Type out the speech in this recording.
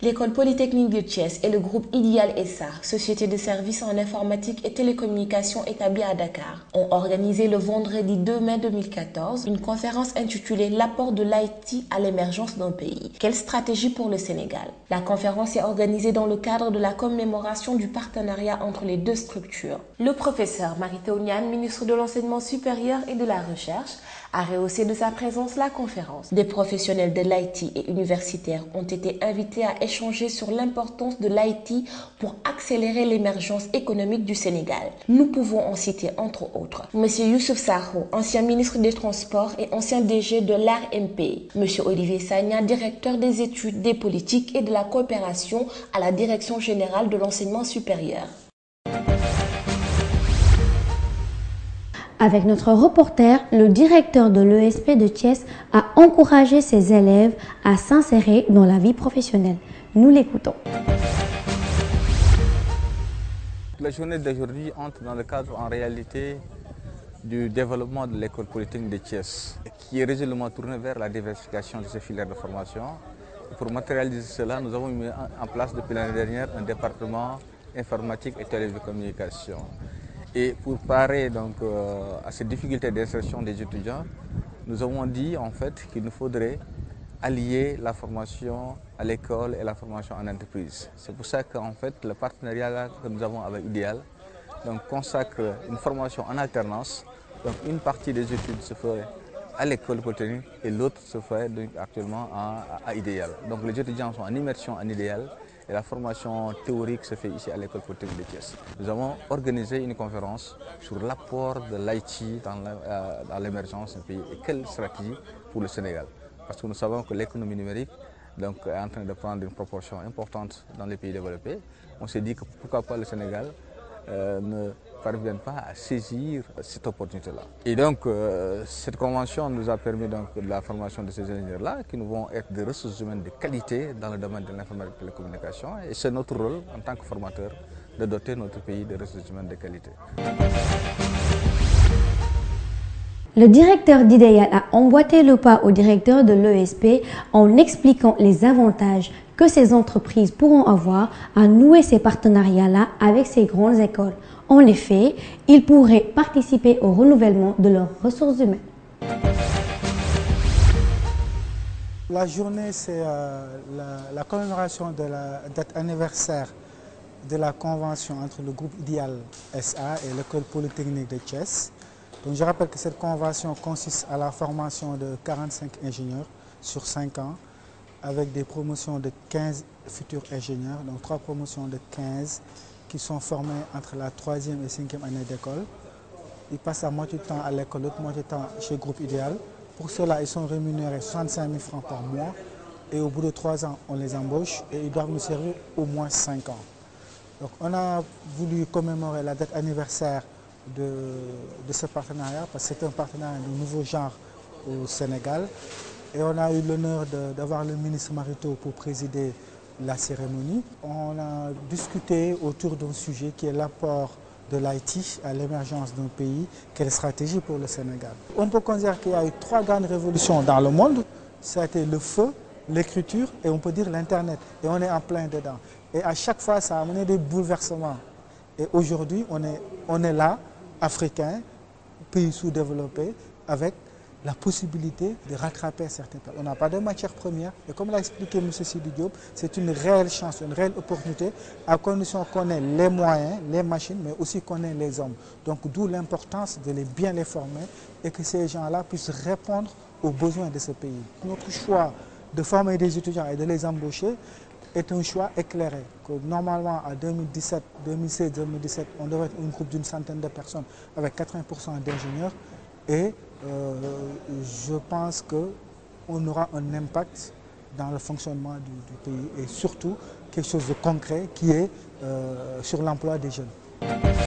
L'école polytechnique de Thiès et le groupe Ideal SA, société de services en informatique et télécommunications établie à Dakar, ont organisé le vendredi 2 mai 2014 une conférence intitulée L'apport de l'IT à l'émergence d'un pays. Quelle stratégie pour le Sénégal? La conférence est organisée dans le cadre de la commémoration du partenariat entre les deux structures. Le professeur Mary Teuw Niane, ministre de l'Enseignement supérieur et de la Recherche, a rehaussé de sa présence la conférence. Des professionnels de l'IT et universitaires ont été invités à échanger sur l'importance de l'IT pour accélérer l'émergence économique du Sénégal. Nous pouvons en citer entre autres M. Youssouf Sakho, ancien ministre des Transports et ancien DG de l'ARMP, M. Olivier Sagna, directeur des études, des politiques et de la coopération à la Direction générale de l'enseignement supérieur. Avec notre reporter, le directeur de l'ESP de Thiès a encouragé ses élèves à s'insérer dans la vie professionnelle. Nous l'écoutons. La journée d'aujourd'hui entre dans le cadre en réalité du développement de l'école polytechnique de Thiès, qui est résolument tournée vers la diversification de ces filières de formation. Pour matérialiser cela, nous avons mis en place depuis l'année dernière un département informatique et télécommunication. Et pour parer donc à ces difficultés d'insertion des étudiants, nous avons dit en fait qu'il nous faudrait allier la formation à l'école et la formation en entreprise. C'est pour ça qu'en fait le partenariat que nous avons avec Ideal donc, consacre une formation en alternance. Donc une partie des études se fait à l'école polytechnique et l'autre se fait donc, actuellement à Ideal. Donc les étudiants sont en immersion en Ideal. Et la formation théorique se fait ici à l'école polytechnique de Thiès. Nous avons organisé une conférence sur l'apport de l'IT dans l'émergence du pays et quelle stratégie pour le Sénégal. Parce que nous savons que l'économie numérique donc, est en train de prendre une proportion importante dans les pays développés. On s'est dit que pourquoi pas le Sénégal ne parviennent pas à saisir cette opportunité-là. Et donc, cette convention nous a permis donc, de la formation de ces ingénieurs-là, qui nous vont être des ressources humaines de qualité dans le domaine de l'informatique et de la communication. Et c'est notre rôle, en tant que formateur, de doter notre pays de ressources humaines de qualité. Le directeur d'Ideal a emboîté le pas au directeur de l'ESP en expliquant les avantages que ces entreprises pourront avoir à nouer ces partenariats-là avec ces grandes écoles. En effet, ils pourraient participer au renouvellement de leurs ressources humaines. La journée, c'est la commémoration de la date anniversaire de la convention entre le groupe Ideal SA et l'école polytechnique de Thiès. Donc, je rappelle que cette convention consiste à la formation de 45 ingénieurs sur 5 ans avec des promotions de 15 futurs ingénieurs, donc 3 promotions de 15 qui sont formés entre la 3e et 5e année d'école. Ils passent la moitié du temps à l'école, l'autre moitié du temps chez le groupe Ideal. Pour cela, ils sont rémunérés 65 000 francs par mois et au bout de 3 ans, on les embauche et ils doivent nous servir au moins 5 ans. Donc, on a voulu commémorer la date anniversaire de ce partenariat parce que c'est un partenariat de nouveau genre au Sénégal. Et on a eu l'honneur d'avoir le ministre Mary Teuw pour présider la cérémonie. On a discuté autour d'un sujet qui est l'apport de l'IT à l'émergence d'un pays, quelle stratégie pour le Sénégal. On peut considérer qu'il y a eu 3 grandes révolutions dans le monde. Ça a été le feu, l'écriture et on peut dire l'Internet. Et on est en plein dedans. Et à chaque fois, ça a amené des bouleversements. Et aujourd'hui, on est là, Africains, pays sous-développés, avec la possibilité de rattraper certains pays. On n'a pas de matière première et comme l'a expliqué M. Sidi Diop, c'est une réelle chance, une réelle opportunité à condition qu'on ait les moyens, les machines, mais aussi qu'on ait les hommes. Donc d'où l'importance de bien les former et que ces gens-là puissent répondre aux besoins de ce pays. Notre choix de former des étudiants et de les embaucher est un choix éclairé. Que normalement, en 2017, 2016, 2017, on devrait être un groupe d'une centaine de personnes avec 80% d'ingénieurs et je pense qu'on aura un impact dans le fonctionnement du pays et surtout quelque chose de concret qui est sur l'emploi des jeunes.